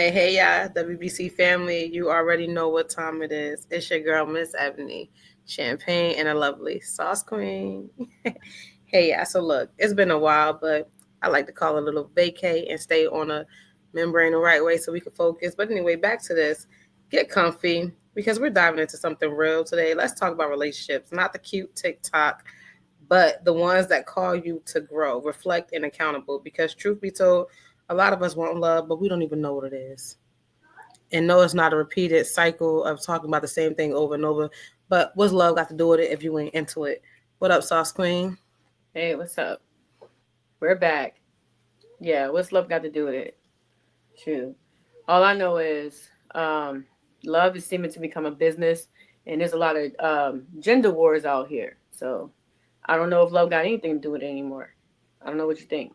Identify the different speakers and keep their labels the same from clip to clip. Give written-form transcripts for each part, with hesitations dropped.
Speaker 1: Hey, y'all, WBC family. You already know what time it is. It's your girl, Miss Ebony, Champagne and a lovely sauce queen. Hey, yeah, so look, it's been a while, but I like to call it a little vacay and stay on a membrane the right way so we can focus. But anyway, back to this. Get comfy because we're diving into something real today. Let's talk about relationships, not the cute TikTok, but the ones that call you to grow, reflect, and accountable. Because truth be told, a lot of us want love, but we don't even know what it is. And no, it's not a repeated cycle of talking about the same thing over and over. But what's love got to do with it if you ain't into it? What up, Sauce Queen?
Speaker 2: Hey, what's up? We're back. Yeah, what's love got to do with it? Shoot. All I know is love is seeming to become a business, and there's a lot of gender wars out here. So I don't know if love got anything to do with it anymore. I don't know what you think.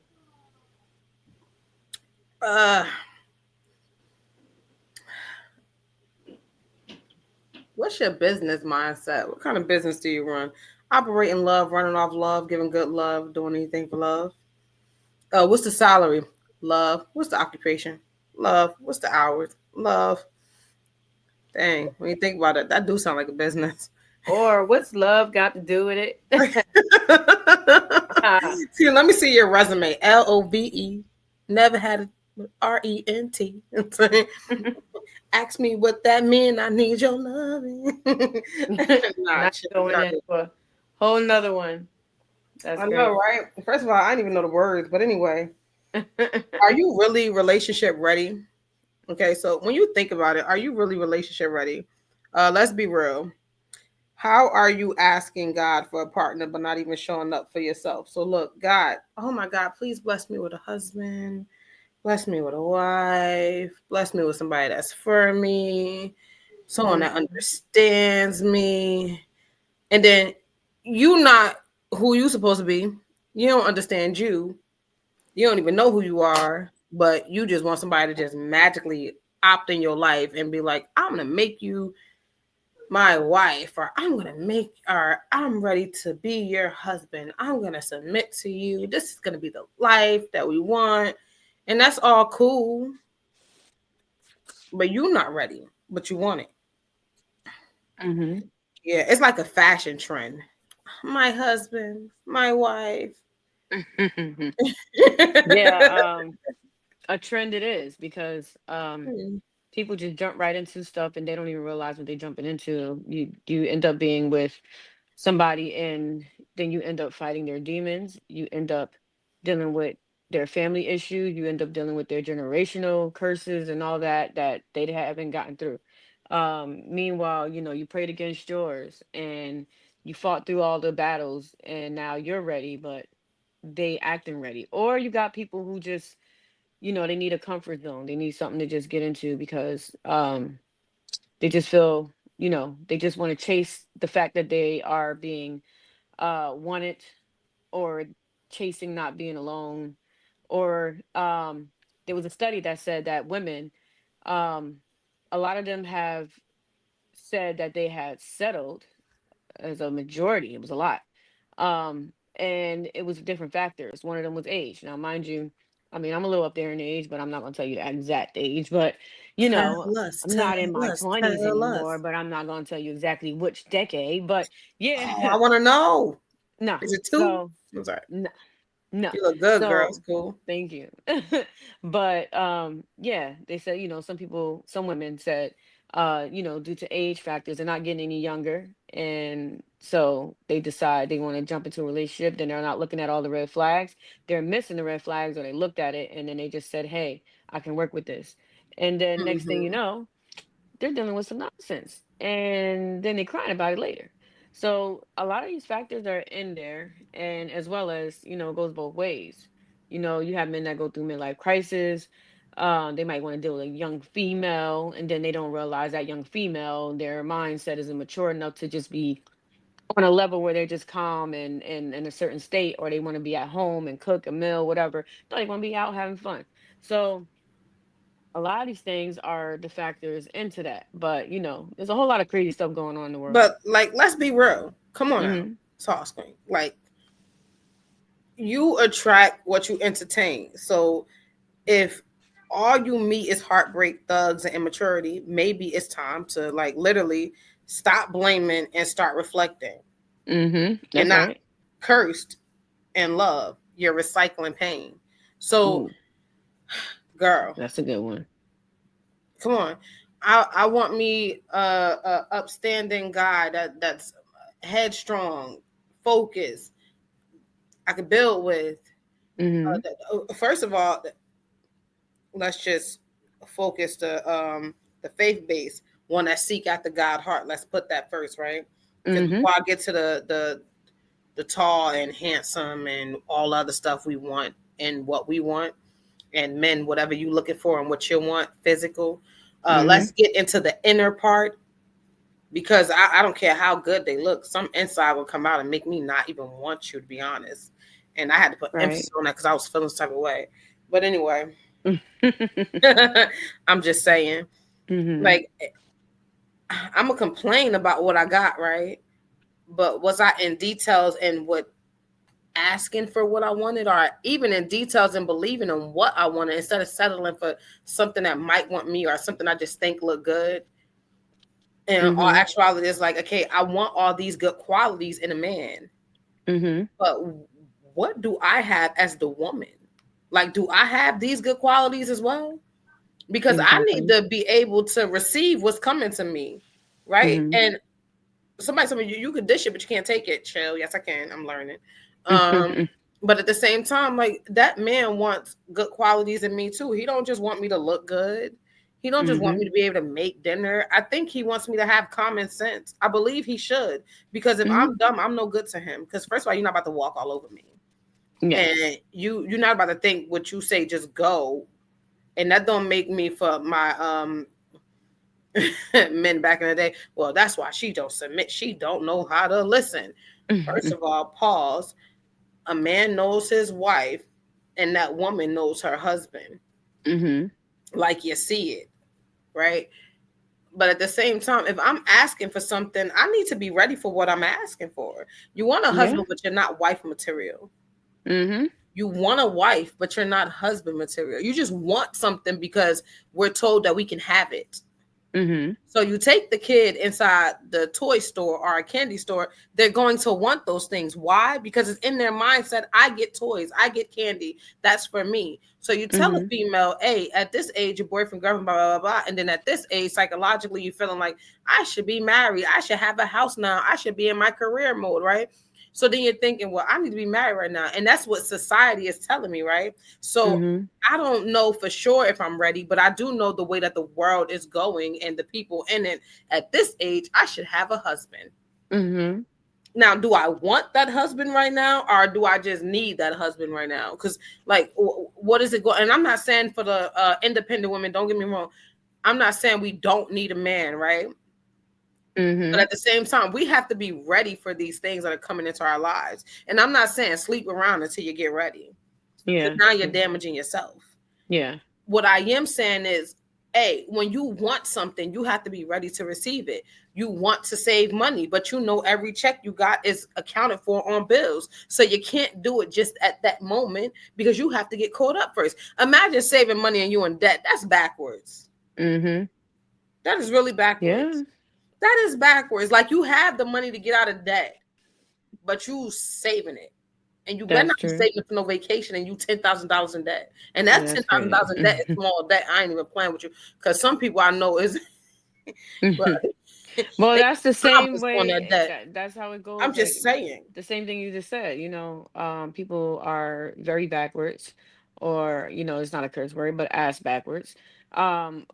Speaker 1: Uh, what's your business mindset? What kind of business do you run? Operating love, running off love, giving good love, doing anything for love? What's the salary? Love. What's the occupation? Love. What's the hours? Love. Dang, when you think about it, that do sound like a business.
Speaker 2: Or what's love got to do with it?
Speaker 1: See, let me see your resume. LOVE. Never had a RENT. Ask me what that mean. I need your loving. Nah,
Speaker 2: Not
Speaker 1: chill.
Speaker 2: going into a whole nother one. That's
Speaker 1: I know,
Speaker 2: crazy.
Speaker 1: right? First of all, I didn't even know the words, but anyway, are you really relationship ready? Okay, so when you think about it, are you really relationship ready? Let's be real. How are you asking God for a partner but not even showing up for yourself? So look, God, oh my God, please bless me with a husband, bless me with a wife, bless me with somebody that's for me, someone that
Speaker 2: Mhm.
Speaker 1: understands me. And then you not who you supposed to be. You don't understand you. You don't even know who you are, but you just want somebody to just magically opt in your life and be like, I'm gonna make you my wife, or I'm ready to be your husband. I'm gonna submit to you. This is gonna be the life that we want. And that's all cool, but you're not ready, but you want it.
Speaker 2: Mhm.
Speaker 1: Yeah, it's like a fashion trend. My husband, my wife.
Speaker 2: Yeah, a trend it is because people just jump right into stuff and they don't even realize what they're jumping into. You end up being with somebody and then you end up fighting their demons. You end up dealing with their family issues. You end up dealing with their generational curses and all that they haven't gotten through. Meanwhile, you prayed against yours and you fought through all the battles and now you're ready, but they acting ready. Or you got people who just they need a comfort zone. They need something to just get into because they just feel, they just want to chase the fact that they are being wanted or chasing not being alone. Or there was a study that said that women, um, a lot of them have said that they had settled as a majority. It was a lot. And it was different factors. One of them was age. Now, mind you, I mean, I'm a little up there in age, but I'm not going to tell you the exact age. But,
Speaker 1: Tell us,
Speaker 2: I'm not in
Speaker 1: tell
Speaker 2: my
Speaker 1: us,
Speaker 2: 20s
Speaker 1: tell
Speaker 2: anymore,
Speaker 1: us.
Speaker 2: but I'm not going to tell you exactly which decade. But
Speaker 1: Oh,
Speaker 2: yeah,
Speaker 1: I want to know.
Speaker 2: no.
Speaker 1: Is it two?
Speaker 2: So,
Speaker 1: I'm sorry.
Speaker 2: no, no.
Speaker 1: You look good, girl. It's
Speaker 2: So,
Speaker 1: cool.
Speaker 2: thank you. But yeah, they said, some women said, due to age factors, they're not getting any younger. And so they decide they want to jump into a relationship. Then they're not looking at all the red flags. They're missing the red flags, or they looked at it and then they just said, hey, I can work with this. And then next thing you
Speaker 1: Hmm.
Speaker 2: know, they're dealing with some nonsense and then they crying about it later. So a lot of these factors are in there, and as well as it goes both ways. You have men that go through midlife crisis. They might want to deal with a young female and then they don't realize that young female, their mindset isn't mature enough to just be on a level where they're just calm and in a certain state, or they want to be at home and cook a meal, whatever. No, they want to be out having fun. So a lot of these things are the factors into that. But there's a whole lot of crazy stuff going on in the world.
Speaker 1: But like, let's be real. Come on now,
Speaker 2: Hmm.
Speaker 1: Sauce Queen. Like, you attract what you entertain. So if all you meet is heartbreak, thugs, and immaturity, maybe it's time to like literally stop blaming and start reflecting.
Speaker 2: Mhm.
Speaker 1: You're
Speaker 2: That's
Speaker 1: not
Speaker 2: right.
Speaker 1: cursed in love. You're recycling pain. So,
Speaker 2: Ooh,
Speaker 1: girl,
Speaker 2: that's a good one.
Speaker 1: come on. I want me a upstanding guy that's headstrong, focused. I could build with.
Speaker 2: Mhm.
Speaker 1: First of all, let's just focus the faith base one that seek after God heart. Let's put that first, right? Because
Speaker 2: Mhm.
Speaker 1: before I get to the tall and handsome and all other stuff we want and what we want, and men, whatever you looking for and what you want, physical.
Speaker 2: Mhm.
Speaker 1: Let's get into the inner part because I don't care how good they look. Some inside will come out and make me not even want you, to be honest. And I had to put emphasis
Speaker 2: Right.
Speaker 1: on that because I was feeling some type of way. But anyway, I'm just saying,
Speaker 2: Mhm.
Speaker 1: like, I'm gonna complain about what I got, right? But was I in details and what asking for what I wanted, or even in details and believing in what I wanted instead of settling for something that might want me or something I just think look good? And all
Speaker 2: Mhm.
Speaker 1: actuality is like, okay, I want all these good qualities in a man,
Speaker 2: Mhm.
Speaker 1: but what do I have as the woman? Like, do I have these good qualities as well? Because I need
Speaker 2: Exactly.
Speaker 1: to be able to receive what's coming to me, right?
Speaker 2: Mhm.
Speaker 1: And somebody told me you can dish it, but you can't take it. Chill. Yes, I can. I'm learning. Um, but at the same time, like that man wants good qualities in me too. He don't just want me to look good. He don't just want
Speaker 2: Mhm.
Speaker 1: me to be able to make dinner. I think he wants me to have common sense. I believe he should. Because if
Speaker 2: Mhm.
Speaker 1: I'm dumb, I'm no good to him. Because first of all, you're not about to walk all over me.
Speaker 2: Yes.
Speaker 1: And you're not about to think what you say, just go. And that don't make me for my men back in the day. Well, that's why she don't submit. She don't know how to listen. First of all, pause. A man knows his wife, and that woman knows her husband.
Speaker 2: Mhm.
Speaker 1: Like you see it, right? But at the same time, if I'm asking for something, I need to be ready for what I'm asking for. You want a
Speaker 2: Yeah.
Speaker 1: husband, but you're not wife material.
Speaker 2: Mhm.
Speaker 1: You want a wife, but you're not husband material. You just want something because we're told that we can have it.
Speaker 2: Mhm.
Speaker 1: So you take the kid inside the toy store or a candy store, they're going to want those things. Why? Because it's in their mindset, I get toys, I get candy. That's for me. So you tell a
Speaker 2: Mhm.
Speaker 1: female, hey, at this age, your boyfriend, girlfriend, blah, blah, blah, blah. And then at this age, psychologically, you're feeling like, I should be married. I should have a house now. I should be in my career mode, right? So then you're thinking, well, I need to be married right now. And that's what society is telling me, right? So
Speaker 2: Mhm.
Speaker 1: I don't know for sure if I'm ready, but I do know the way that the world is going and the people in it. At this age, I should have a husband.
Speaker 2: Mhm.
Speaker 1: Now, do I want that husband right now, or do I just need that husband right now? Because, like, what is it going? And I'm not saying for the independent women. Don't get me wrong. I'm not saying we don't need a man, right? But
Speaker 2: Mhm.
Speaker 1: at the same time, we have to be ready for these things that are coming into our lives. And I'm not saying sleep around until you get ready, because
Speaker 2: Yeah.
Speaker 1: now you're damaging yourself.
Speaker 2: Yeah.
Speaker 1: What I am saying is, hey, when you want something, you have to be ready to receive it. You want to save money, but you know every check you got is accounted for on bills. So you can't do it just at that moment because you have to get caught up first. Imagine saving money and you in debt. That's backwards.
Speaker 2: Mhm.
Speaker 1: That is really
Speaker 2: Yeah.
Speaker 1: backwards. That is backwards. Like you have the money to get out of debt, but you saving it. And you better
Speaker 2: That's
Speaker 1: not be
Speaker 2: true.
Speaker 1: saving for no vacation and you $10,000 in debt. And
Speaker 2: Yeah,
Speaker 1: that ten
Speaker 2: that's
Speaker 1: thousand
Speaker 2: crazy.
Speaker 1: dollars in debt is small debt. I ain't even playing with you. Because some people I know is bro,
Speaker 2: Well,
Speaker 1: they
Speaker 2: that's the same
Speaker 1: Bahamas on that
Speaker 2: way
Speaker 1: debt.
Speaker 2: that's how it
Speaker 1: I'm
Speaker 2: goes.
Speaker 1: just
Speaker 2: Like
Speaker 1: saying.
Speaker 2: the same thing you just said, people are very backwards, or it's not a curse word, but ass backwards.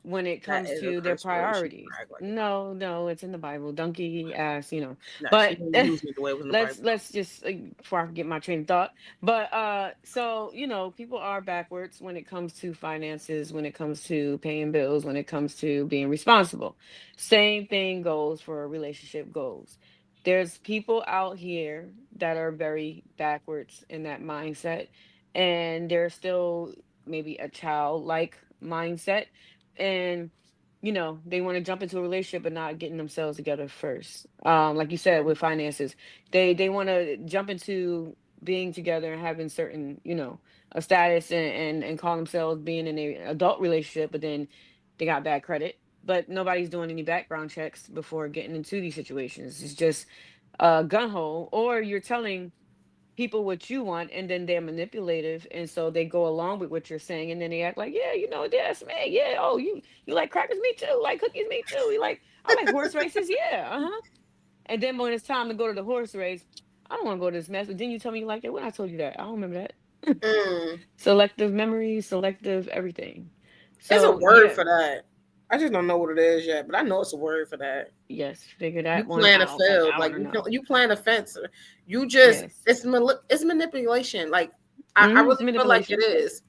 Speaker 2: When it
Speaker 1: That
Speaker 2: comes
Speaker 1: is a
Speaker 2: to their
Speaker 1: curse word. She
Speaker 2: priorities.
Speaker 1: act like it.
Speaker 2: No, no, it's in the Bible. Donkey ass.
Speaker 1: Nah, she
Speaker 2: But
Speaker 1: didn't use it the way it was in the Bible.
Speaker 2: let's just before I forget my train of thought. But so people are backwards when it comes to finances, when it comes to paying bills, when it comes to being responsible. Same thing goes for relationship goals. There's people out here that are very backwards in that mindset, and they're still maybe a childlike mindset, and they want to jump into a relationship but not getting themselves together first. Like you said, with finances, they want to jump into being together and having certain, a status and call themselves being in a adult relationship, but then they got bad credit. But nobody's doing any background checks before getting into these situations. It's just gun hole, or you're telling people what you want and then they're manipulative and so they go along with what you're saying and then they act like, yeah, you know, that's me, yeah, oh, you like crackers, me too, like cookies, me too, you like, I like horse races, yeah, uh-huh. And then when it's time to go to the horse race, I don't want to go to this mess, but then you tell me you like it when I told you that, I don't remember that.
Speaker 1: Mm.
Speaker 2: Selective memory, selective everything.
Speaker 1: It's a
Speaker 2: So
Speaker 1: word
Speaker 2: yeah,
Speaker 1: for that. I just don't know what it is yet, but I know it's a word for that.
Speaker 2: yes, figure
Speaker 1: You
Speaker 2: that one
Speaker 1: playing a
Speaker 2: out because
Speaker 1: field,
Speaker 2: I want
Speaker 1: like
Speaker 2: to know.
Speaker 1: you playing a fence. You just
Speaker 2: Yes.
Speaker 1: it's manipulation. Like I
Speaker 2: Mm-hmm, it's
Speaker 1: really feel like it
Speaker 2: manipulation.
Speaker 1: is.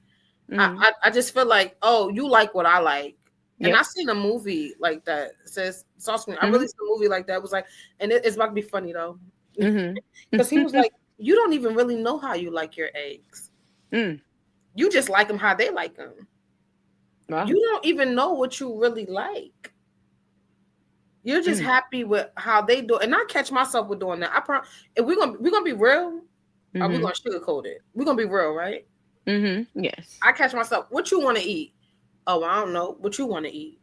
Speaker 2: Mm-hmm.
Speaker 1: I just feel like, oh, you like what I like. And I
Speaker 2: Yep.
Speaker 1: seen a movie like that. It says Sauce Cream. I
Speaker 2: Mm-hmm.
Speaker 1: really seen a movie like that. It was like, and it's about to be funny though, because he was
Speaker 2: Mm-hmm.
Speaker 1: like, you don't even really know how you like your eggs.
Speaker 2: Mm.
Speaker 1: You just like them how they like them.
Speaker 2: Wow.
Speaker 1: You don't even know what you really like. You're just
Speaker 2: Mm.
Speaker 1: happy with how they do, and I catch myself with doing that. If we're gonna be real, or we
Speaker 2: Mhm.
Speaker 1: gonna sugarcoat it. We're gonna be real, right?
Speaker 2: Mhm. Yes.
Speaker 1: I catch myself. What you want to eat? Oh, I don't know. What you want to eat?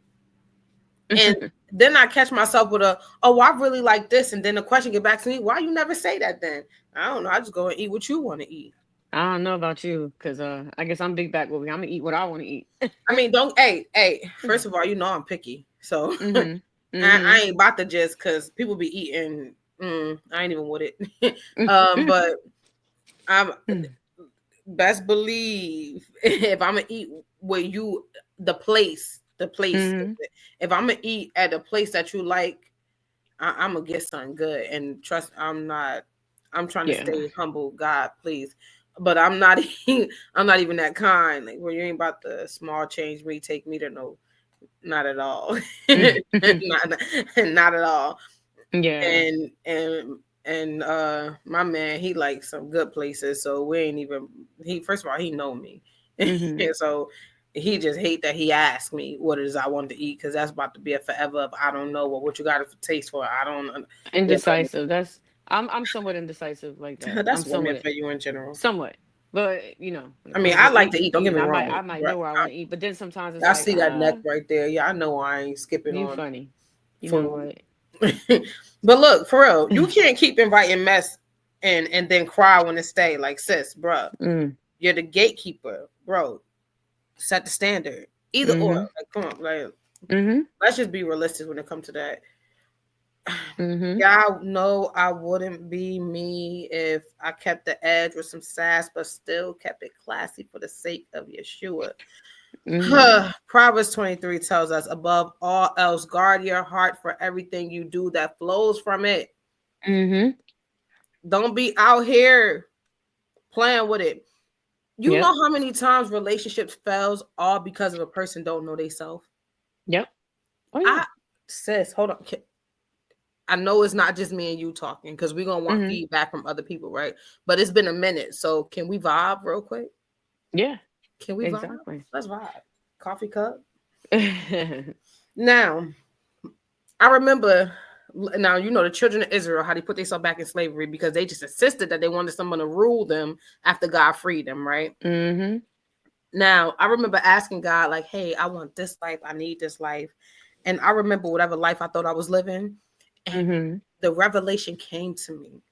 Speaker 1: And then I catch myself with oh, I really like this, and then the question get back to me. Why you never say that then? I don't know. I just go and eat what you want to eat.
Speaker 2: I don't know about you, cause I guess I'm big back with me. I'm gonna eat what I want to eat.
Speaker 1: I mean, don't. Hey. First of all, you know I'm picky, so
Speaker 2: Mhm.
Speaker 1: I
Speaker 2: Mhm.
Speaker 1: ain't about to just because people be eating. I ain't even with it. But I'm best believe if I'm gonna eat where you the place.
Speaker 2: Mhm.
Speaker 1: If I'm gonna eat at a place that you like, I'm gonna get something good. And trust, I'm not. I'm trying to
Speaker 2: Yeah.
Speaker 1: stay humble, God, please. But I'm not. I'm not even that kind. Like where you ain't about the small change me, take me to no, not at all. Not at all.
Speaker 2: Yeah.
Speaker 1: And my man, he likes some good places, so we ain't even he first of all he know me.
Speaker 2: Mhm.
Speaker 1: And so he just hate that he asked me what it is I wanted to eat, because that's about to be a forever of I don't know what you got to taste for. I don't you know,
Speaker 2: Indecisive. I'm somewhat indecisive like that. I'm
Speaker 1: that's women
Speaker 2: somewhat
Speaker 1: for you in general.
Speaker 2: somewhat. But when
Speaker 1: I
Speaker 2: it
Speaker 1: mean,
Speaker 2: comes to
Speaker 1: I
Speaker 2: the
Speaker 1: like to eat, don't get
Speaker 2: eating,
Speaker 1: me
Speaker 2: I
Speaker 1: wrong,
Speaker 2: might
Speaker 1: but
Speaker 2: know where I want to eat, but then sometimes it's
Speaker 1: I
Speaker 2: like,
Speaker 1: see that neck right there. Yeah, I know I ain't skipping
Speaker 2: you
Speaker 1: on
Speaker 2: funny. You know
Speaker 1: food.
Speaker 2: what?
Speaker 1: But look, for real, you can't keep inviting mess and then cry when it stay. Like, sis, bruh,
Speaker 2: Mm.
Speaker 1: you're the gatekeeper, bro. Set the standard. Either or.
Speaker 2: Mhm.
Speaker 1: Like, come on, like,
Speaker 2: Mhm.
Speaker 1: let's just be realistic when it comes to that.
Speaker 2: Mhm.
Speaker 1: Y'all know I wouldn't be me if I kept the edge with some sass, but still kept it classy for the sake of Yeshua.
Speaker 2: Mhm.
Speaker 1: Proverbs 23 tells us, above all else, guard your heart, for everything you do that flows from it.
Speaker 2: Mhm.
Speaker 1: Don't be out here playing with it. You
Speaker 2: Yep.
Speaker 1: know how many times relationships fails all because of a person don't know they self?
Speaker 2: Yep. Oh yeah.
Speaker 1: I sis, hold on. I know it's not just me and you talking, because we're gonna want
Speaker 2: Mhm.
Speaker 1: feedback from other people, right? But it's been a minute. So can we vibe real quick?
Speaker 2: Yeah.
Speaker 1: Can we vibe?
Speaker 2: Exactly.
Speaker 1: Let's vibe. Coffee cup. Now, I remember now you know the children of Israel, how they put themselves back in slavery because they just insisted that they wanted someone to rule them after God freed them, right?
Speaker 2: Mhm.
Speaker 1: Now, I remember asking God, like, hey, I want this life, I need this life. And I remember whatever life I thought I was living, and
Speaker 2: Mhm.
Speaker 1: the revelation came to me.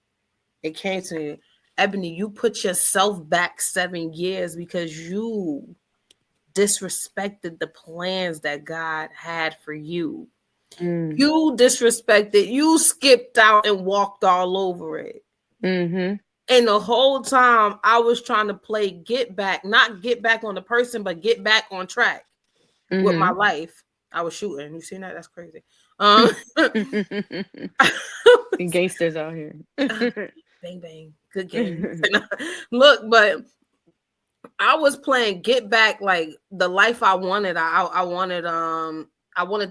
Speaker 1: It came to me, Ebony, you put yourself back 7 years because you disrespected the plans that God had for you.
Speaker 2: Mm.
Speaker 1: You disrespected, you skipped out and walked all over it.
Speaker 2: Mhm.
Speaker 1: And the whole time I was trying to play get back, not get back on the person, but get back on track with my
Speaker 2: Mhm.
Speaker 1: life. I was shooting. You seen that? That's crazy. Um
Speaker 2: Gangsters out here.
Speaker 1: bang bang. Good game. Look, but I was playing get back like the life I wanted. I wanted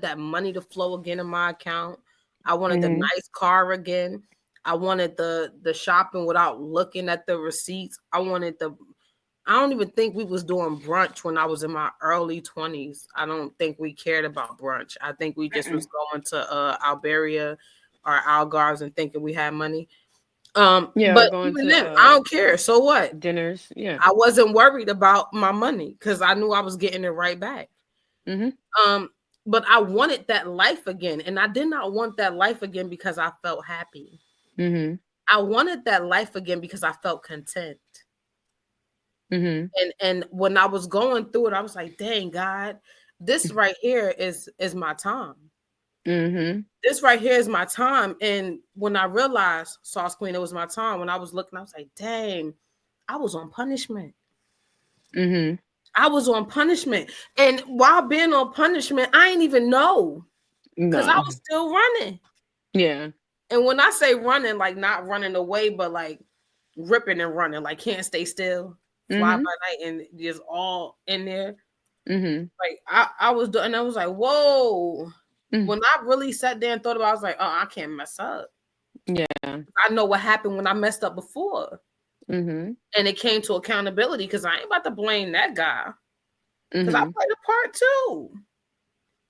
Speaker 1: that money to flow again in my account. I wanted the
Speaker 2: Mhm.
Speaker 1: nice car again. I wanted the shopping without looking at the receipts. I don't even think we was doing brunch when I was in my early 20s. I don't think we cared about brunch. I think we just was
Speaker 2: Mm-mm.
Speaker 1: going to Alberia or Algarves and thinking we had money.
Speaker 2: Yeah, or
Speaker 1: But
Speaker 2: going
Speaker 1: even
Speaker 2: to
Speaker 1: then, I don't care. So what?
Speaker 2: dinners. Yeah.
Speaker 1: I wasn't worried about my money because I knew I was getting it right back.
Speaker 2: Mhm.
Speaker 1: Um, but I wanted that life again, and I did not want that life again because I felt happy.
Speaker 2: Mhm.
Speaker 1: I wanted that life again because I felt content.
Speaker 2: Mhm.
Speaker 1: And when I was going through it, I was like, "Dang God, this right here is my time.
Speaker 2: Mhm.
Speaker 1: This right here is my time." And when I realized, Sauce Queen, it was my time. When I was looking, I was like, "Dang, I was on punishment.
Speaker 2: Mhm.
Speaker 1: I was on punishment." And while being on punishment, I ain't even know because I
Speaker 2: No.
Speaker 1: was still running.
Speaker 2: Yeah.
Speaker 1: And when I say running, like not running away, but like ripping and running, like can't stay still, fly
Speaker 2: Mhm.
Speaker 1: by night, and just all in there.
Speaker 2: Mhm.
Speaker 1: Like I was doing, and I was like, whoa.
Speaker 2: Mm.
Speaker 1: When I really sat there and thought about it, I was like, oh, I can't mess up.
Speaker 2: Yeah.
Speaker 1: I know what happened when I messed up before.
Speaker 2: Mhm.
Speaker 1: And it came to accountability because I ain't about to blame that guy. Because I
Speaker 2: Mhm.
Speaker 1: played a part too.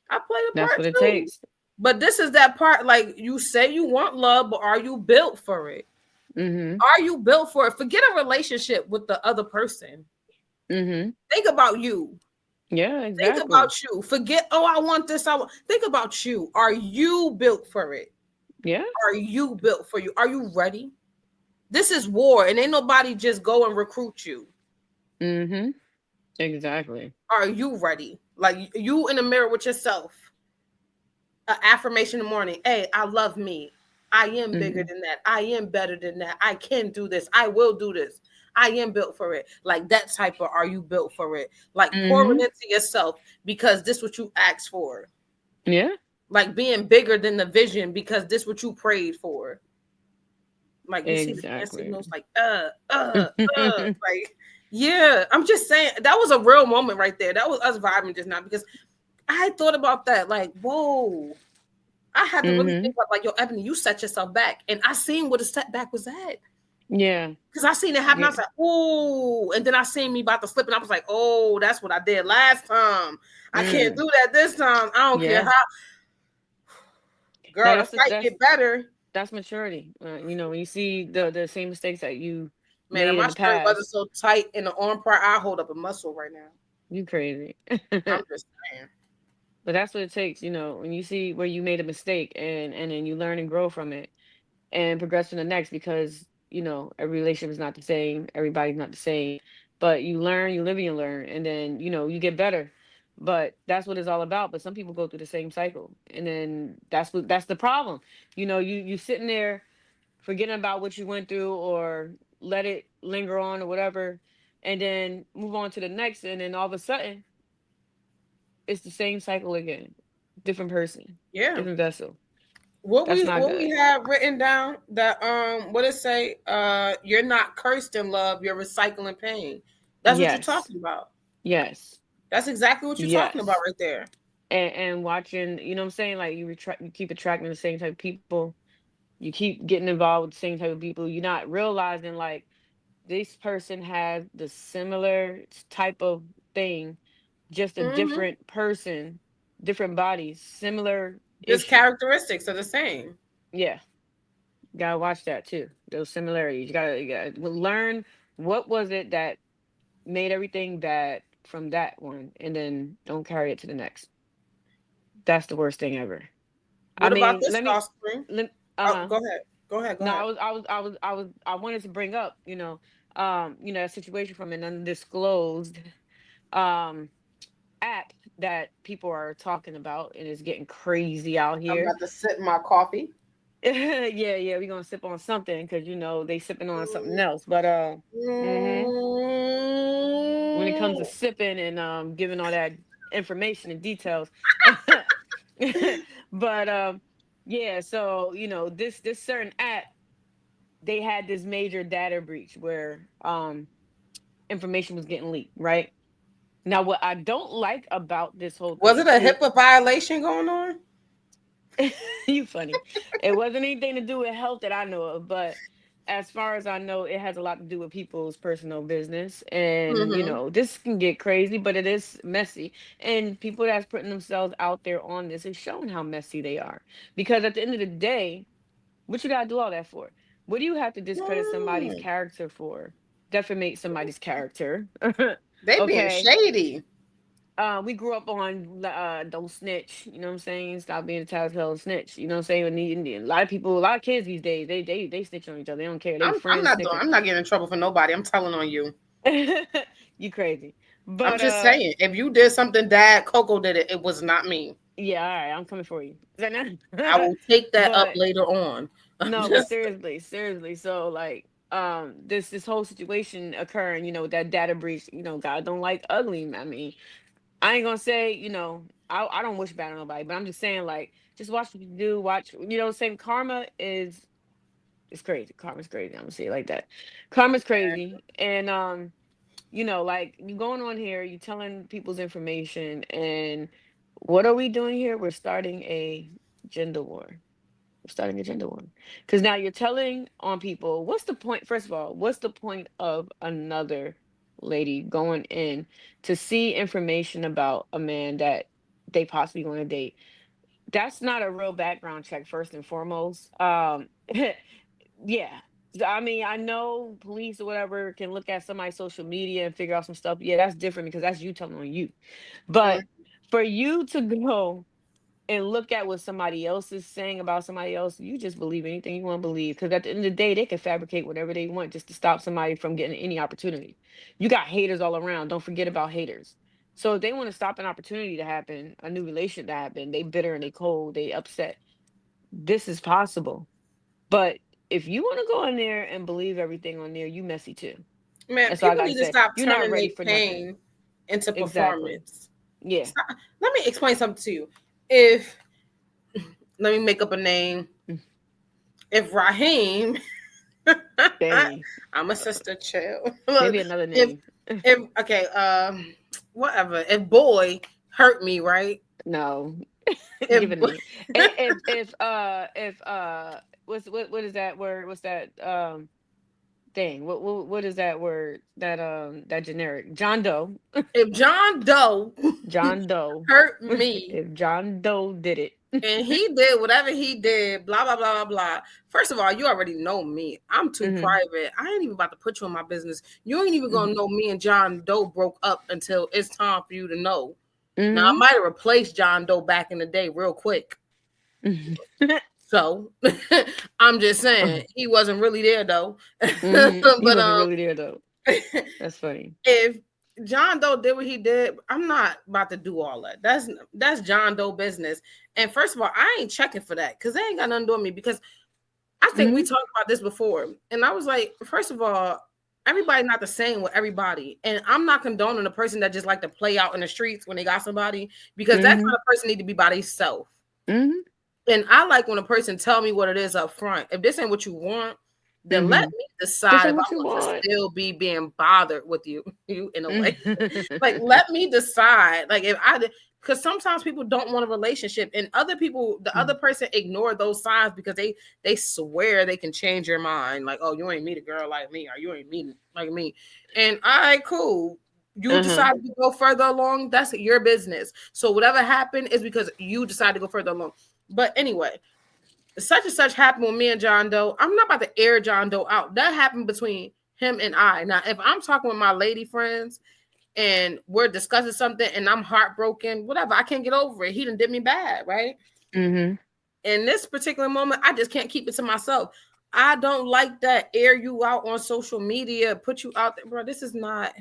Speaker 1: I played a
Speaker 2: That's
Speaker 1: part
Speaker 2: what it
Speaker 1: too.
Speaker 2: takes.
Speaker 1: But this is that part, like you say you want love, but are you built for it?
Speaker 2: Mhm.
Speaker 1: Are you built for it? Forget a relationship with the other person.
Speaker 2: Mhm.
Speaker 1: Think about you.
Speaker 2: Yeah,
Speaker 1: Think about
Speaker 2: exactly.
Speaker 1: you. Forget, oh, I want this. Think about you. Are you built for it?
Speaker 2: Yeah.
Speaker 1: Are you built for you? Are you ready? This is war, and ain't nobody just go and recruit you.
Speaker 2: Mhm. Exactly.
Speaker 1: Are you ready? Like you in the mirror with yourself. An affirmation in the morning. Hey, I love me. I am bigger
Speaker 2: Mhm.
Speaker 1: than that. I am better than that. I can do this. I will do this. I am built for it. Like that type of are you built for it? Like pouring
Speaker 2: Mhm.
Speaker 1: into yourself because this what you asked for.
Speaker 2: Yeah.
Speaker 1: Like being bigger than the vision because this what you prayed for. Like you see the hand
Speaker 2: Exactly.
Speaker 1: signals like like yeah. I'm just saying that was a real moment right there. That was us vibing just now because I had thought about that. Like, whoa. I had to really think
Speaker 2: Mhm.
Speaker 1: about like, yo, Ebony, you set yourself back. And I seen what a setback was at.
Speaker 2: Yeah.
Speaker 1: Because I seen it happen. I
Speaker 2: Yeah.
Speaker 1: was like, oh, and then I seen me about to slip, and I was like, oh, that's what I did last time. I can't
Speaker 2: Mm.
Speaker 1: do that this time. I don't care
Speaker 2: Yeah.
Speaker 1: how,
Speaker 2: Now
Speaker 1: girl, the
Speaker 2: that's
Speaker 1: fight
Speaker 2: that's
Speaker 1: get better.
Speaker 2: that's maturity. When you see the same mistakes that you
Speaker 1: Man, if
Speaker 2: made in
Speaker 1: my
Speaker 2: the
Speaker 1: shirt wasn't
Speaker 2: past,
Speaker 1: so tight in the arm part, I hold up a muscle right now.
Speaker 2: you crazy.
Speaker 1: I'm just saying.
Speaker 2: But that's what it takes, when you see where you made a mistake and then you learn and grow from it and progress to the next because, every relationship is not the same, everybody's not the same. But you learn, you live and you learn, and then, you get better. But that's what it's all about. But some people go through the same cycle. And then that's the problem. You sitting there forgetting about what you went through or let it linger on or whatever, and then move on to the next, and then all of a sudden it's the same cycle again. Different person,
Speaker 1: Yeah.
Speaker 2: different vessel.
Speaker 1: What
Speaker 2: That's
Speaker 1: we
Speaker 2: not
Speaker 1: what we
Speaker 2: good.
Speaker 1: have written down that what it say? You're not cursed in love, you're recycling pain. That's what you're
Speaker 2: Yes.
Speaker 1: talking about.
Speaker 2: Yes.
Speaker 1: That's exactly what you're talking about
Speaker 2: Yes.
Speaker 1: right there.
Speaker 2: And watching, what I'm saying, like you keep attracting the same type of people. You keep getting involved with the same type of people. You're not realizing like this person has the similar type of thing, just a
Speaker 1: Hmm.
Speaker 2: different person, different bodies, similar
Speaker 1: Just
Speaker 2: issue.
Speaker 1: characteristics are the same.
Speaker 2: Yeah. Gotta watch that too. Those similarities. You gotta learn what was it that made everything bad from that one, and then don't carry it to the next. That's the worst thing ever. I
Speaker 1: What about
Speaker 2: mean,
Speaker 1: this offspring?
Speaker 2: uh
Speaker 1: Oh,
Speaker 2: huh.
Speaker 1: go ahead. Go ahead. Go
Speaker 2: No,
Speaker 1: ahead.
Speaker 2: I wanted to bring up, a situation from an undisclosed um app that people are talking about, and it's getting crazy out
Speaker 1: I'm
Speaker 2: here.
Speaker 1: about to sip my coffee.
Speaker 2: Yeah, yeah, we're gonna sip on something because they sipping on something else. But hmm when it comes to
Speaker 1: Mm.
Speaker 2: sipping and giving all that information and details. But yeah, so this certain app, they had this major data breach where information was getting leaked, right? Now what I don't like about this whole
Speaker 1: Was
Speaker 2: thing,
Speaker 1: it a
Speaker 2: see,
Speaker 1: HIPAA violation going on?
Speaker 2: you funny. It wasn't anything to do with health that I know of, but as far as I know, it has a lot to do with people's personal business. And,
Speaker 1: Hmm.
Speaker 2: this can get crazy, but it is messy. And people that's putting themselves out there on this is showing how messy they are. Because at the end of the day, what you gotta do all that for? What do you have to discredit somebody's
Speaker 1: Hmm.
Speaker 2: character for? Defamate somebody's character.
Speaker 1: They being
Speaker 2: Okay.
Speaker 1: shady.
Speaker 2: We grew up on don't snitch, you know what I'm saying? Stop being a tattletale snitch. You know what I'm saying? A lot of people, a lot of kids these days, they snitch on each other. They don't care. They
Speaker 1: I'm
Speaker 2: friends
Speaker 1: not doing.
Speaker 2: snitching.
Speaker 1: I'm not getting in trouble for nobody. I'm telling on you.
Speaker 2: You crazy.
Speaker 1: I'm
Speaker 2: But
Speaker 1: just saying. If you did something, Dad, Coco did it. It was not me.
Speaker 2: yeah, all right, I'm coming for you.
Speaker 1: I will take that up
Speaker 2: But
Speaker 1: later on. I'm
Speaker 2: no, but
Speaker 1: just.
Speaker 2: seriously, seriously. So like this whole situation occurring, with that data breach, God don't like ugly. I mean, I ain't gonna say, I don't wish bad on nobody, but I'm just saying, like, just watch what you do. Watch, saying karma is crazy. Karma's crazy. I'm gonna say it like that. Karma's crazy, and like you going on here, you telling people's information, and what are we doing here? We're starting a gender war. We're starting a gender war because now you're telling on people. What's the point? First of all, what's the point of another lady going in to see information about a man that they possibly going to date? That's not a real background check, first and foremost. Yeah. I mean, I know police or whatever can look at somebody's social media and figure out some stuff. Yeah, that's different because that's you telling on you.
Speaker 1: Mm,
Speaker 2: But for you to go and look at what somebody else is saying about somebody else, you just believe anything you want to believe. Because at the end of the day, they can fabricate whatever they want just to stop somebody from getting any opportunity. You got haters all around. Don't forget about haters. So if they want to stop an opportunity to happen, a new relation to happen, they bitter and they cold, they upset. This is possible. But if you want to go in there and believe everything on there, you messy too.
Speaker 1: man,
Speaker 2: That's all I
Speaker 1: people
Speaker 2: gotta
Speaker 1: need to
Speaker 2: say.
Speaker 1: stop
Speaker 2: You're not
Speaker 1: turning
Speaker 2: ready
Speaker 1: their
Speaker 2: for nothing.
Speaker 1: pain into
Speaker 2: Exactly.
Speaker 1: performance.
Speaker 2: Yeah.
Speaker 1: Stop. Let me explain something to you. If let me make up a name.
Speaker 2: Mm.
Speaker 1: If Raheem,
Speaker 2: Dang.
Speaker 1: I'm a sister, chill. Look,
Speaker 2: Maybe another
Speaker 1: if
Speaker 2: name.
Speaker 1: okay, whatever. If boy hurt me, right?
Speaker 2: No.
Speaker 1: If
Speaker 2: Give a name. If what is that word? What's that dang, what is that word? That generic. John Doe.
Speaker 1: if John Doe
Speaker 2: John Doe.
Speaker 1: hurt me
Speaker 2: If John Doe did it.
Speaker 1: and he did whatever he did, blah blah blah blah blah. First of all, you already know me. I'm too
Speaker 2: Mhm.
Speaker 1: private. I ain't even about to put you in my business. You ain't even gonna
Speaker 2: Mhm.
Speaker 1: know me and John Doe broke up until it's time for you to know. Now I
Speaker 2: Mhm.
Speaker 1: might have replaced John Doe back in the day real quick.
Speaker 2: Mhm.
Speaker 1: So I'm just saying he wasn't really there though.
Speaker 2: He
Speaker 1: But
Speaker 2: wasn't really there though. That's funny.
Speaker 1: if John Doe did what he did, I'm not about to do all that. That's John Doe business. And first of all, I ain't checking for that because they ain't got nothing to do with me. Because I think we
Speaker 2: Mhm.
Speaker 1: talked about this before, and I was like, first of all, everybody not the same with everybody, and I'm not condoning a person that just like to play out in the streets when they got somebody because that kind
Speaker 2: Mhm.
Speaker 1: of person need to be by themselves.
Speaker 2: Mhm.
Speaker 1: And I like when a person tell me what it is up front. If this ain't what you want, then let
Speaker 2: Mhm.
Speaker 1: me
Speaker 2: This
Speaker 1: decide
Speaker 2: ain't
Speaker 1: if I
Speaker 2: what you
Speaker 1: want to
Speaker 2: want.
Speaker 1: still be being bothered with you, you in a way. Like,
Speaker 2: Mhm.
Speaker 1: let me decide. Like, if I did, because sometimes people don't want a relationship, and other people, the other person ignore those signs because they swear they can change your mind. Like, oh, you ain't meet a girl like me, or you ain't meet like me. And all right, cool. You
Speaker 2: Uh-huh.
Speaker 1: decide to go further along. That's your business. So whatever happened is because you decided to go further along. But anyway, such and such happened with me and John Doe. I'm not about to air John Doe out. That happened between him and I. Now, if I'm talking with my lady friends and we're discussing something and I'm heartbroken, whatever, I can't get over it. He done did me bad, right?
Speaker 2: Mhm.
Speaker 1: In this particular moment, I just can't keep it to myself. I don't like that air you out on social media, put you out there, bro. This is not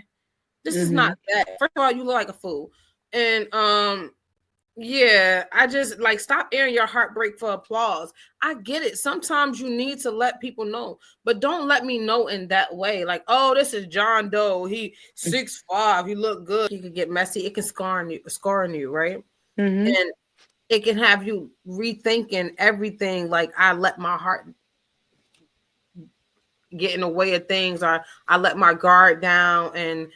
Speaker 2: Mhm.
Speaker 1: that. First of all, you look like a fool. And yeah, I just like stop airing your heartbreak for applause. I get it. Sometimes you need to let people know, but don't let me know in that way. Like, oh, this is John Doe. He 6'5". He look good. He could get messy. It can scarring you, right?
Speaker 2: Mhm.
Speaker 1: And it can have you rethinking everything. Like I let my heart get in the way of things, or I let my guard down, and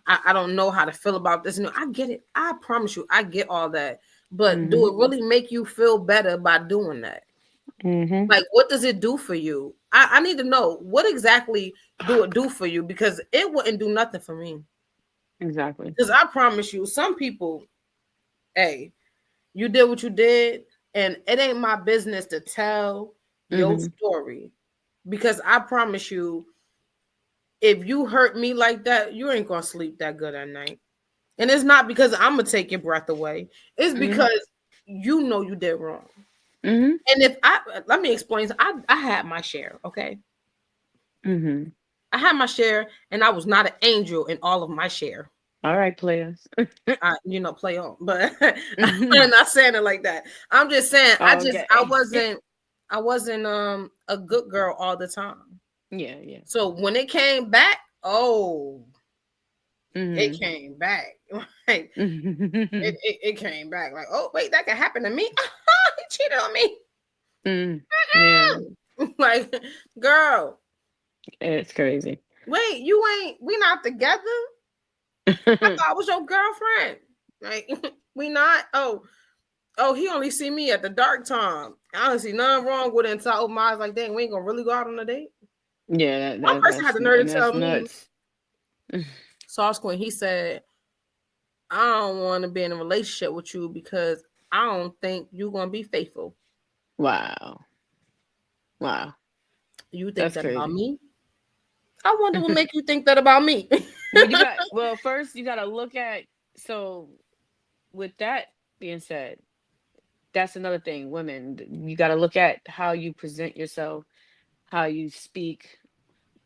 Speaker 1: I don't know how to feel about this. I get it. I promise you, I get all that. But do
Speaker 2: Mhm.
Speaker 1: it really make you feel better by doing that?
Speaker 2: Mhm.
Speaker 1: Like, what does it do for you? I need to know what exactly do it do for you because it wouldn't do nothing for me.
Speaker 2: Exactly.
Speaker 1: Because I promise you, some people, hey, you did what you did, and it ain't my business to tell your
Speaker 2: Mhm.
Speaker 1: story. Because I promise you, if you hurt me like that, you ain't gonna sleep that good at night. And it's not because I'm gonna take your breath away. It's
Speaker 2: Mm-hmm.
Speaker 1: because you know you did wrong.
Speaker 2: Mm-hmm.
Speaker 1: And if I let me explain, I had my share, okay?
Speaker 2: Mm-hmm.
Speaker 1: I had my share, and I was not an angel in all of my share.
Speaker 2: All right, players.
Speaker 1: Play on, but
Speaker 2: Mm-hmm.
Speaker 1: I'm not saying it like that. I'm just saying, I
Speaker 2: Okay.
Speaker 1: wasn't a good girl all the time.
Speaker 2: Yeah, yeah.
Speaker 1: So when it came back, oh, it
Speaker 2: Mm-hmm.
Speaker 1: came back. Like
Speaker 2: Mm-hmm.
Speaker 1: it came back. Like, oh wait, that could happen to me. He cheated on me.
Speaker 2: Mm. Yeah,
Speaker 1: Like, girl,
Speaker 2: it's crazy.
Speaker 1: wait, we not together. I thought I was your girlfriend. Like, we not. Oh, he only see me at the dark time. I don't see nothing wrong with it until I open my eyes like, dang, we ain't gonna really go out on a date.
Speaker 2: Yeah,
Speaker 1: One person had the nerve to tell
Speaker 2: that's
Speaker 1: me,
Speaker 2: nuts.
Speaker 1: Sauce Queen, he said, I don't want to be in a relationship with you because I don't think you're gonna be faithful.
Speaker 2: Wow. Wow.
Speaker 1: You think
Speaker 2: That's
Speaker 1: that about
Speaker 2: crazy.
Speaker 1: me? I wonder what make you think that about me.
Speaker 2: Well, first you got to look at, so with that being said, that's another thing, women, you got to look at how you present yourself, how you speak,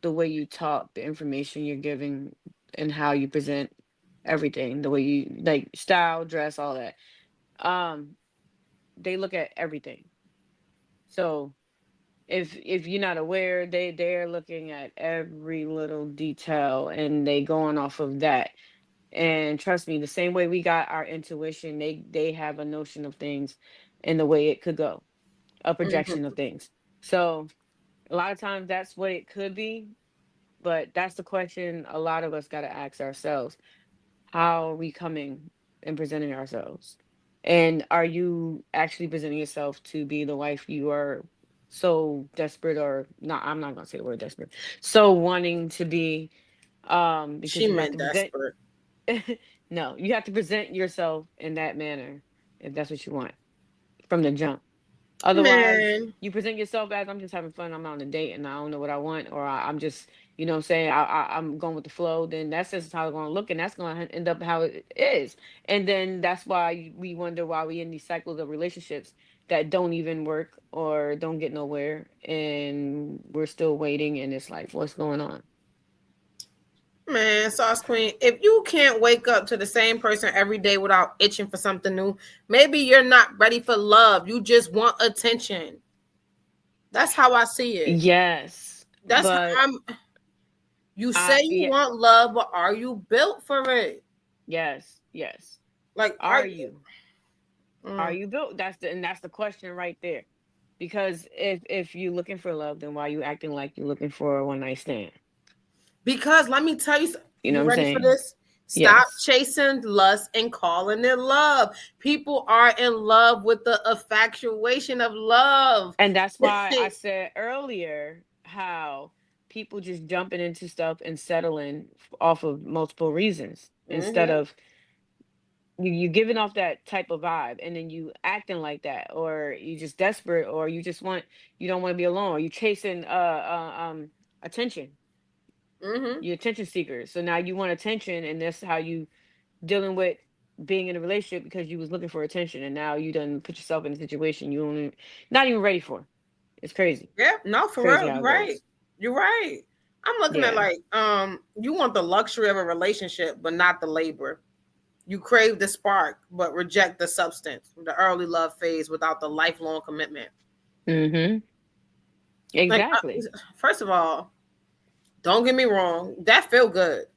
Speaker 2: the way you talk, the information you're giving, and how you present everything, the way you like style, dress, all that. Um, they look at everything. So if you're not aware, they're looking at every little detail and they going off of that. And trust me, the same way we got our intuition, they have a notion of things and the way it could go, a projection of
Speaker 1: Mhm.
Speaker 2: things. So a lot of times that's what it could be, but that's the question a lot of us got to ask ourselves. How are we coming and presenting ourselves? And are you actually presenting yourself to be the wife you are so desperate, or not? I'm not gonna say the word desperate. So wanting to be, because
Speaker 1: She
Speaker 2: you have to
Speaker 1: meant
Speaker 2: present.
Speaker 1: desperate.
Speaker 2: No, you have to present yourself in that manner if that's what you want from the jump. Otherwise,
Speaker 1: Man,
Speaker 2: you present yourself as, I'm just having fun, I'm on a date and I don't know what I want, or I'm just, you know what I'm saying, I'm going with the flow, then that's just how it's going to look, and that's going to end up how it is. And then that's why we wonder why we in these cycles of relationships that don't even work or don't get nowhere, and we're still waiting, and it's like, what's going on?
Speaker 1: man, Sauce Queen, if you can't wake up to the same person every day without itching for something new, maybe you're not ready for love. You just want attention. That's how I see it.
Speaker 2: Yes,
Speaker 1: That's how
Speaker 2: but
Speaker 1: I'm. You say you
Speaker 2: yeah,
Speaker 1: want love, but are you built for it?
Speaker 2: yes, yes.
Speaker 1: Like, are
Speaker 2: Are
Speaker 1: you?
Speaker 2: you? Are
Speaker 1: Mm.
Speaker 2: you built? That's the question right there. Because if you're looking for love, then why are you acting like you're looking for a one night stand?
Speaker 1: Because let me tell you,
Speaker 2: You know
Speaker 1: you
Speaker 2: what I'm
Speaker 1: ready for
Speaker 2: saying?
Speaker 1: this? Stop
Speaker 2: Yes.
Speaker 1: chasing lust and calling it love. People are in love with the infatuation of love.
Speaker 2: And that's why I said earlier how people just jumping into stuff and settling off of multiple reasons instead
Speaker 1: Hmm.
Speaker 2: of you giving off that type of vibe, and then you acting like that, or you just desperate, or you don't want to be alone, or you chasing attention.
Speaker 1: Hmm.
Speaker 2: You're attention seekers. So now you want attention, and that's how you dealing with being in a relationship, because you was looking for attention, and now you done put yourself in a situation you don't not even ready for. It's crazy.
Speaker 1: Yeah, no,
Speaker 2: It's
Speaker 1: for
Speaker 2: crazy
Speaker 1: real.
Speaker 2: how
Speaker 1: You're
Speaker 2: it
Speaker 1: right.
Speaker 2: goes.
Speaker 1: You're right. I'm looking at
Speaker 2: Yeah.
Speaker 1: like, you want the luxury of a relationship, but not the labor. You crave the spark, but reject the substance. The early love phase without the lifelong commitment.
Speaker 2: Mm-hmm.
Speaker 1: Like,
Speaker 2: Exactly.
Speaker 1: first of all, don't get me wrong. That feel good.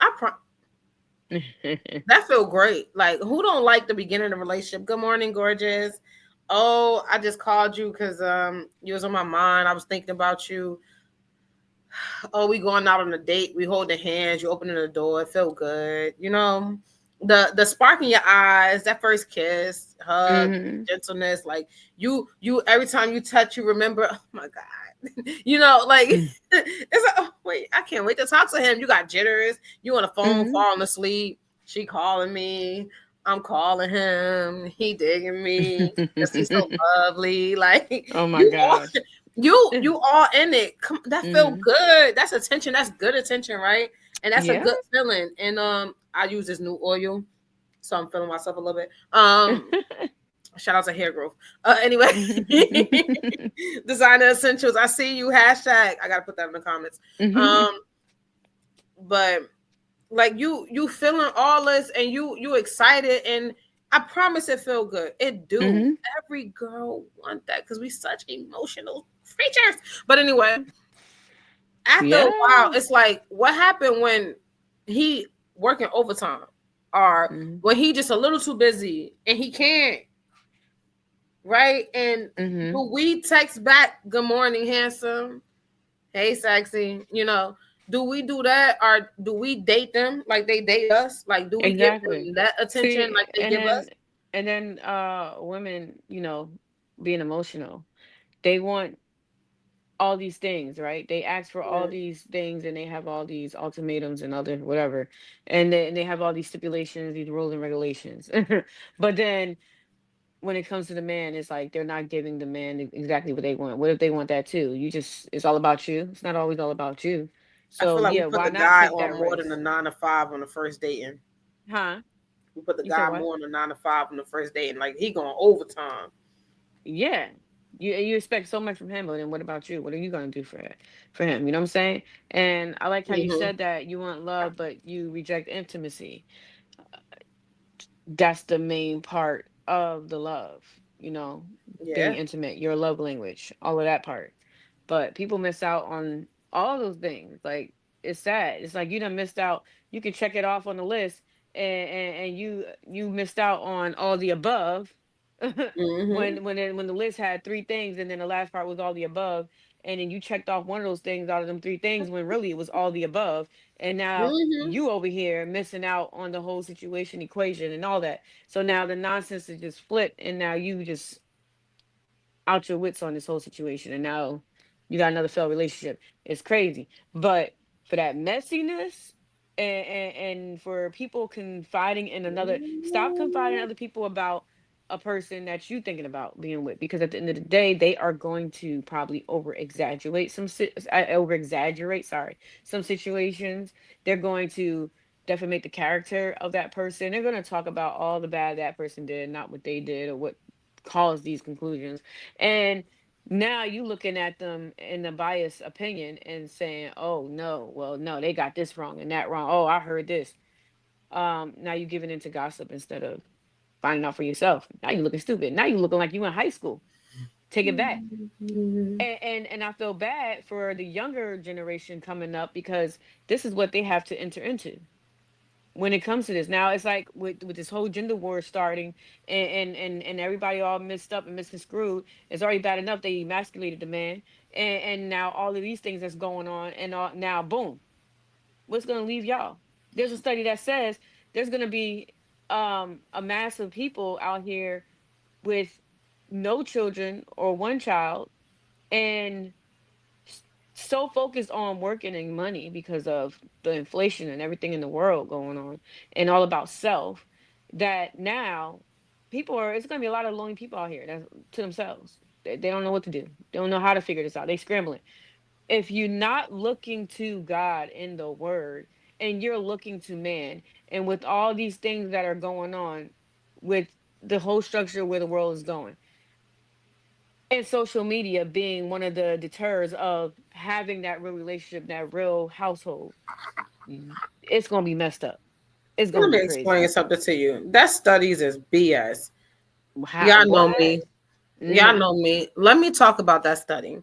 Speaker 1: That feel great. Like, who don't like the beginning of a relationship? Good morning, gorgeous. Oh, I just called you because you was on my mind. I was thinking about you. Oh, we going out on a date. We holding hands. You opening the door. It feel good. You know, the spark in your eyes. That first kiss, hug,
Speaker 2: Mm-hmm.
Speaker 1: gentleness. Like, you every time you touch, you remember. Oh my god. You know, like, it's like, oh, wait, I can't wait to talk to him. You got jitters. You on the phone,
Speaker 2: Mm-hmm.
Speaker 1: falling asleep. She calling me. I'm calling him. He digging me because he's so lovely. Like,
Speaker 2: Oh my
Speaker 1: you all,
Speaker 2: gosh.
Speaker 1: You all in it. Come, that feel
Speaker 2: Mm-hmm.
Speaker 1: good. That's attention. That's good attention, right? And that's a
Speaker 2: Yeah.
Speaker 1: good feeling. And I use this new oil, so I'm feeling myself a little bit. Shout out to hair growth. Anyway, designer essentials. I see you. Hashtag. I gotta put that in the comments.
Speaker 2: Hmm.
Speaker 1: Um, but like you feeling all this and you excited, and I promise it feel good. It do.
Speaker 2: Hmm.
Speaker 1: Every girl want that because we such emotional creatures. But anyway, after a while,
Speaker 2: Yeah.
Speaker 1: it's like, what happened when he working overtime, or
Speaker 2: Hmm.
Speaker 1: when he just a little too busy and he can't, right? And
Speaker 2: Hmm.
Speaker 1: do we text back, "Good morning, handsome. Hey, sexy." Do we do that, or do we date them like they date us? Like, do we give
Speaker 2: Exactly.
Speaker 1: them that attention
Speaker 2: See,
Speaker 1: like they give us?
Speaker 2: and then women, being emotional, they want all these things, right? They ask for all
Speaker 1: Mm.
Speaker 2: these things and they have all these ultimatums and other whatever. And they have all these stipulations, these rules and regulations. But then when it comes to the man, it's like they're not giving the man exactly what they want. What if they want that too? It's all about you. It's not always all about you.
Speaker 1: I
Speaker 2: So
Speaker 1: feel like we
Speaker 2: yeah,
Speaker 1: put
Speaker 2: why
Speaker 1: the
Speaker 2: not
Speaker 1: guy
Speaker 2: take
Speaker 1: on
Speaker 2: that
Speaker 1: more than a
Speaker 2: risk?
Speaker 1: 9 to 5 on the first dating.
Speaker 2: Huh?
Speaker 1: We put the
Speaker 2: You said
Speaker 1: guy
Speaker 2: what?
Speaker 1: more on the 9 to 5 on the first date, and like he going overtime.
Speaker 2: Yeah. You expect so much from him, but then what about you? What are you gonna do for him? You know what I'm saying? And I like how you
Speaker 1: Hmm.
Speaker 2: said that you want love, but you reject intimacy. That's the main part of the love, being
Speaker 1: Yeah.
Speaker 2: intimate, your love language, all of that part. But people miss out on all those things. Like, it's sad. It's like you done missed out. You can check it off on the list, and you missed out on all the above.
Speaker 1: Hmm.
Speaker 2: When the list had three things, and then the last part was all the above, and then you checked off one of those things out of them three things when really it was all the above, and now
Speaker 1: Hmm.
Speaker 2: you over here missing out on the whole situation equation and all that. So now the nonsense is just flipped, and now you just out your wits on this whole situation, and now you got another failed relationship. It's crazy. But for that messiness, and for people confiding in another, stop confiding in other people about a person that you thinking about being with, because at the end of the day they are going to probably over exaggerate, sorry, some situations. They're going to defamate the character of that person. They're going to talk about all the bad that person did, not what they did or what caused these conclusions. And now you looking at them in a biased opinion and saying, "Oh no, well no, they got this wrong and that wrong. Oh, I heard this." Now you giving into gossip instead of finding out for yourself. Now you looking stupid. Now you looking like you in high school. Take it back. And I feel bad for the younger generation coming up, because this is what they have to enter into when it comes to this. Now it's like with this whole gender war starting, and everybody all messed up and misconstrued. It's already bad enough they emasculated the man, and now all of these things that's going on, and now boom, what's going to leave y'all? There's a study that says there's going to be a mass of people out here with no children or one child, and s- so focused on working and money because of the inflation and everything in the world going on, and all about self, that now it's going to be a lot of lonely people out here that's to themselves. They don't know what to do. They don't know how to figure this out. They scrambling. If you're not looking to God in the word, and you're looking to man, and with all these things that are going on with the whole structure where the world is going, and social media being one of the deters of having that real relationship, that real household, it's gonna be messed up. It's gonna
Speaker 1: Let
Speaker 2: be
Speaker 1: me
Speaker 2: crazy.
Speaker 1: explain something to you. That studies is BS.
Speaker 2: How,
Speaker 1: Y'all know
Speaker 2: what?
Speaker 1: me. Y'all
Speaker 2: No.
Speaker 1: know me. Let me talk about that study.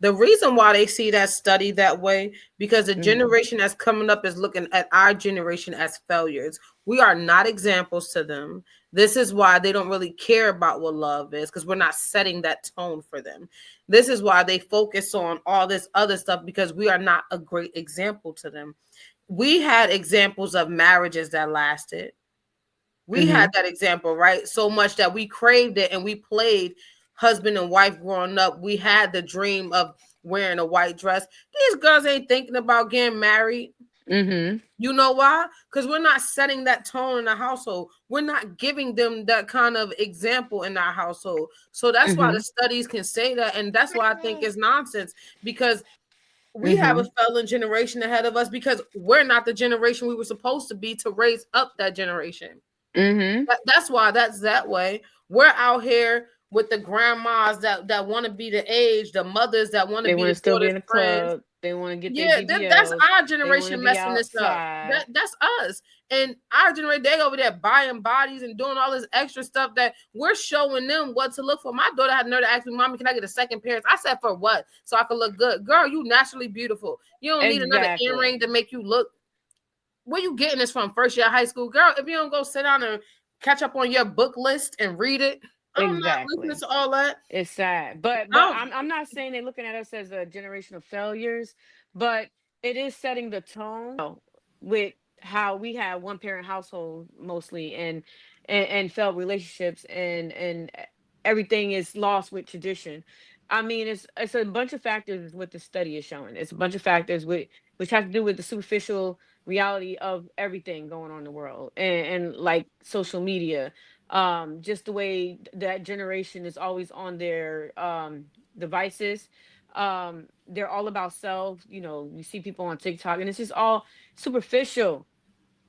Speaker 1: The reason why they see that study that way, because the
Speaker 2: Mm-hmm.
Speaker 1: generation that's coming up is looking at our generation as failures. We are not examples to them. This is why they don't really care about what love is, because we're not setting that tone for them. This is why they focus on all this other stuff, because we are not a great example to them. We had examples of marriages that lasted. We had
Speaker 2: Mm-hmm.
Speaker 1: that example, right? So much that we craved it, and we played husband and wife growing up. We had the dream of wearing a white dress. These girls ain't thinking about getting married.
Speaker 2: Mhm.
Speaker 1: You know why? Because we're not setting that tone in the household. We're not giving them that kind of example in our household. So that's why the
Speaker 2: Mhm.
Speaker 1: studies can say that. And that's why I think it's nonsense, because we have a
Speaker 2: Mhm.
Speaker 1: felon generation ahead of us, because we're not the generation we were supposed to be to raise up that generation.
Speaker 2: Mhm.
Speaker 1: That's why that's that way. We're out here with the grandmas that want to be the age, the mothers that want to
Speaker 2: They
Speaker 1: be
Speaker 2: want
Speaker 1: the
Speaker 2: to still be
Speaker 1: daughter's
Speaker 2: in the
Speaker 1: friends.
Speaker 2: club. They want to get their
Speaker 1: Yeah, that's
Speaker 2: BBLs.
Speaker 1: our
Speaker 2: They want to
Speaker 1: generation
Speaker 2: be
Speaker 1: messing this up.
Speaker 2: outside.
Speaker 1: That's us. And our generation, they over there buying bodies and doing all this extra stuff that we're showing them what to look for. My daughter had nerve to ask me, "Mommy, can I get a second pair?" I said, "For what?" So I could look good. Girl, you naturally beautiful. You don't need another earring
Speaker 2: Exactly.
Speaker 1: to make you look. Where you getting this from? First year of high school, girl. If you don't go sit down and catch up on your book list and read it, I'm not listening
Speaker 2: Exactly.
Speaker 1: to all that.
Speaker 2: It's sad, but
Speaker 1: I don't.
Speaker 2: I'm not saying they're looking at us as a generation of failures, but it is setting the tone with how we had one parent household mostly, and failed relationships, and everything is lost with tradition. I mean, it's a bunch of factors is what the study is showing. It's a bunch of factors which have to do with the superficial reality of everything going on in the world, and like social media, just the way that generation is always on their devices. They're all about self. You see people on TikTok, and it's just all superficial.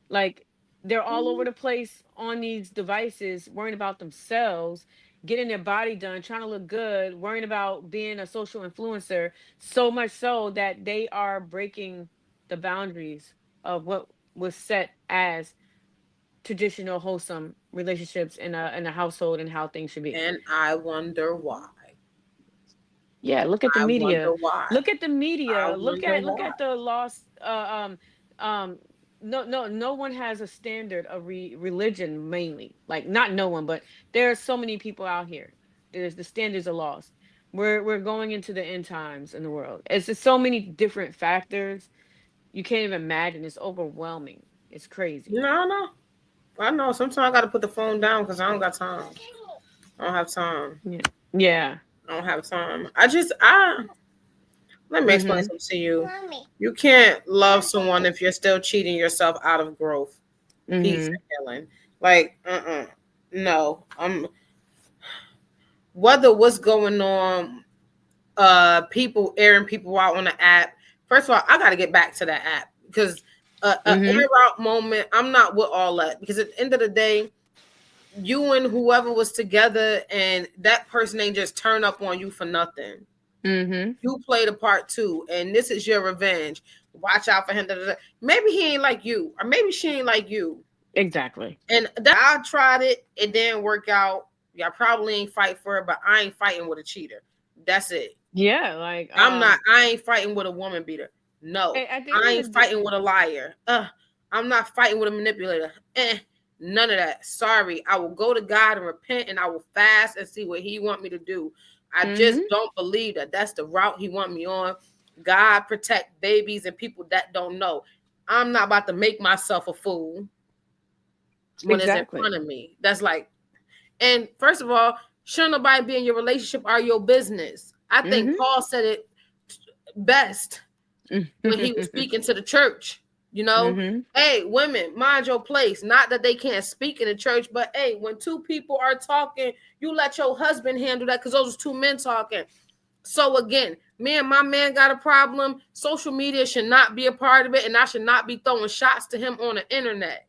Speaker 2: Like, they're all over the place on these devices, worrying about themselves, getting their body done, trying to look good, worrying about being a social influencer, so much so that they are breaking the boundaries of what was set as traditional wholesome relationships in a household, and how things should be.
Speaker 1: And I wonder why.
Speaker 2: Yeah, look at the
Speaker 1: I wonder
Speaker 2: media.
Speaker 1: why.
Speaker 2: Look at the
Speaker 1: I
Speaker 2: media. Look
Speaker 1: wonder
Speaker 2: at look
Speaker 1: why.
Speaker 2: at the lost no one has a standard of religion, mainly. Like, not no one, but there are so many people out here. There's the standards are lost. We're going into the end times in the world. It's just so many different factors. You can't even imagine. It's overwhelming. It's crazy.
Speaker 1: No, no. I know. Sometimes I got to put the phone down because I don't got time. I don't have time.
Speaker 2: Yeah. Yeah.
Speaker 1: I don't have time. I let me explain
Speaker 2: Mhm.
Speaker 1: something to you. You can't love someone if you're still cheating yourself out of growth, peace,
Speaker 2: Mhm.
Speaker 1: and healing. Like, no. Whether what's going on, people airing people out on the app. First of all, I got to get back to that app because a air
Speaker 2: Mhm.
Speaker 1: out moment. I'm not with all that, because at the end of the day, you and whoever was together, and that person ain't just turn up on you for nothing.
Speaker 2: Mhm.
Speaker 1: You played a part too, and this is your revenge. Watch out for him. Da, da, da. Maybe he ain't like you, or maybe she ain't like you.
Speaker 2: Exactly.
Speaker 1: And I tried it, it didn't work out. Y'all probably ain't fight for it, but I ain't fighting with a cheater. That's it.
Speaker 2: Yeah, like,
Speaker 1: I ain't fighting with a woman beater. No.
Speaker 2: at the
Speaker 1: I
Speaker 2: end
Speaker 1: ain't
Speaker 2: of the
Speaker 1: fighting with a liar. I'm not fighting with a manipulator. None of that. Sorry. I will go to God and repent, and I will fast and see what he want me to do. I just
Speaker 2: Mhm.
Speaker 1: don't believe that that's the route he want me on. God protect babies and people that don't know. I'm not about to make myself a fool when it's in
Speaker 2: Exactly.
Speaker 1: front of me. That's like, and first of all, should nobody be in your relationship or your business. I think
Speaker 2: Mhm.
Speaker 1: Paul said it best when he was speaking to the church. You know,
Speaker 2: Mhm.
Speaker 1: hey, women, mind your place. Not that they can't speak in the church, but hey, when two people are talking, you let your husband handle that, because those are two men talking. So again, me and my man got a problem. Social media should not be a part of it, and I should not be throwing shots to him on the internet.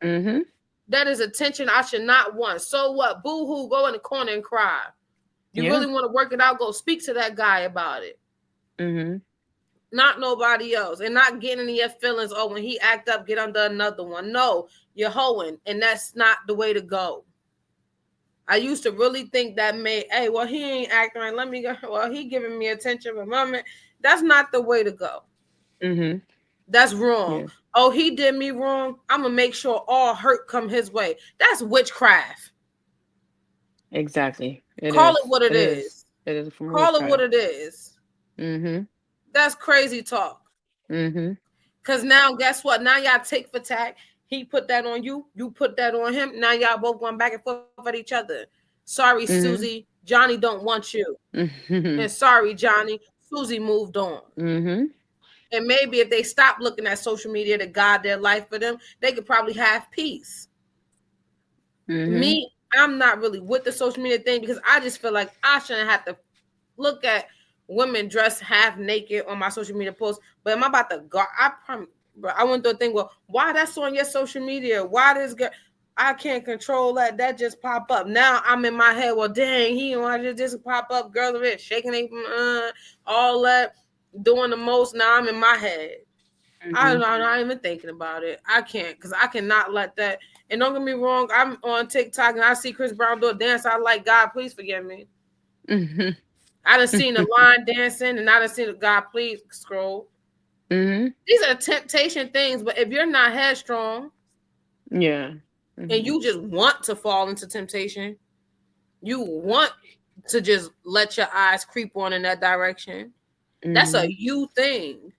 Speaker 2: Mhm.
Speaker 1: That is attention I should not want. So what? Boo hoo, go in the corner and cry. You
Speaker 2: Yeah.
Speaker 1: really want to work it out? Go speak to that guy about it.
Speaker 2: Mhm.
Speaker 1: Not nobody else, and not getting in your feelings. Oh, when he act up, get under another one. No, you're hoeing, and that's not the way to go. I used to really think that made, hey, well, he ain't acting right. Let me go. Well, he giving me attention, but mama, that's not the way to go.
Speaker 2: Mhm.
Speaker 1: That's wrong.
Speaker 2: Yeah.
Speaker 1: Oh, he did me wrong. I'm gonna make sure all hurt come his way. That's witchcraft.
Speaker 2: Exactly. It
Speaker 1: Call it
Speaker 2: is.
Speaker 1: what it
Speaker 2: It is.
Speaker 1: is.
Speaker 2: It is from
Speaker 1: Call it what
Speaker 2: witchcraft.
Speaker 1: it is.
Speaker 2: Mhm.
Speaker 1: That's crazy talk.
Speaker 2: Mhm.
Speaker 1: Cause now, guess what? Now y'all tick for tack. He put that on you. You put that on him. Now y'all both going back and forth at each other. Sorry,
Speaker 2: Mhm.
Speaker 1: Susie. Johnny don't want you. And
Speaker 2: Mhm.
Speaker 1: sorry, Johnny. Susie moved on.
Speaker 2: Mhm.
Speaker 1: And maybe if they stop looking at social media to guide their life for them, they could probably have peace. Me, I'm not really with the social media thing because I just feel like I shouldn't have to look at women dressed half naked on my social media posts. But am I about to go? I went through a thing. Well, why that's on your social media? Why this girl? I can't control that. That just pop up. Now I'm in my head. Well, dang, he wanted just pop up. Girls are shaking all that, doing the most. Now I'm in my head. I'm not even thinking about it. I can't because I cannot let that. And don't get me wrong, I'm on TikTok and I see Chris Brown do a dance. I like, God, please forgive me. I done seen the line dancing and I done seen the God, please scroll. These are temptation things, but if you're not headstrong,
Speaker 2: and
Speaker 1: you just want to fall into temptation, you want to just let your eyes creep on in that direction. That's a you thing.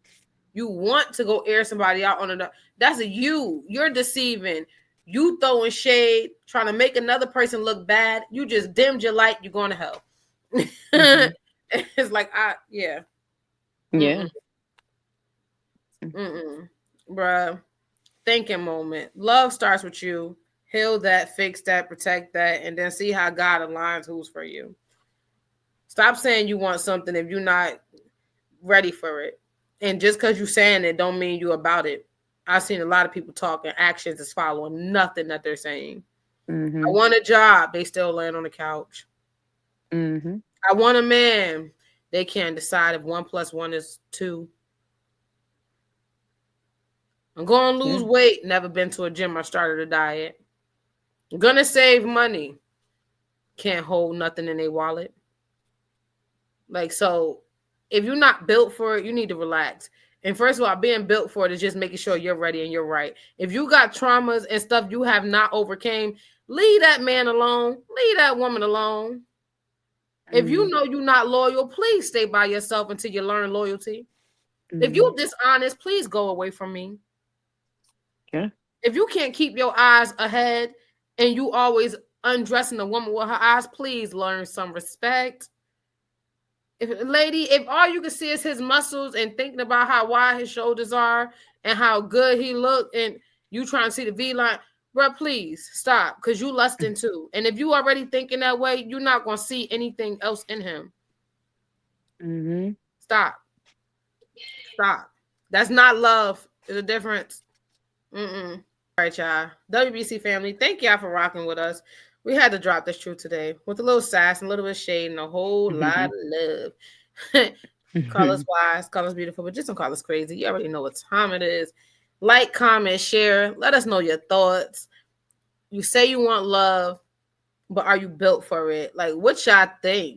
Speaker 1: You want to go air somebody out on another. That's a you. You're deceiving. You throwing shade, trying to make another person look bad. You just dimmed your light. You're going to hell. It's like yeah.
Speaker 2: Yeah.
Speaker 1: Bruh. Thinking moment. Love starts with you. Heal that, fix that, protect that, and then see how God aligns who's for you. Stop saying you want something if you're not ready for it. And just because you're saying it don't mean you about it. I've seen a lot of people talking, actions is following nothing that they're saying. I want a job, they still laying on the couch. I want a man, they can't decide if 1 + 1 is 2. I'm going to lose weight, never been to a gym or started a diet. I'm going to save money, can't hold nothing in their wallet. Like, so if you're not built for it, you need to relax. And first of all, being built for it is just making sure you're ready and you're right. If you got traumas and stuff you have not overcame, leave that man alone. Leave that woman alone. If you know you're not loyal, please stay by yourself until you learn loyalty. If you're dishonest, please go away from me.
Speaker 2: Yeah.
Speaker 1: If you can't keep your eyes ahead and you always undressing a woman with her eyes, please learn some respect. If all you can see is his muscles and thinking about how wide his shoulders are and how good he look, and you trying to see the V line, bro, please stop, because you lusting too. And if you already thinking that way, you're not gonna see anything else in him. Stop. That's not love. There's a difference. All right, y'all. WBC family, thank y'all for rocking with us. We had to drop this truth today with a little sass and a little bit of shade and a whole lot of love. Call us wise, call us beautiful, but just don't call us crazy. You already know what time it is. Like, comment, share. Let us know your thoughts. You say you want love, but are you built for it? Like, what y'all think?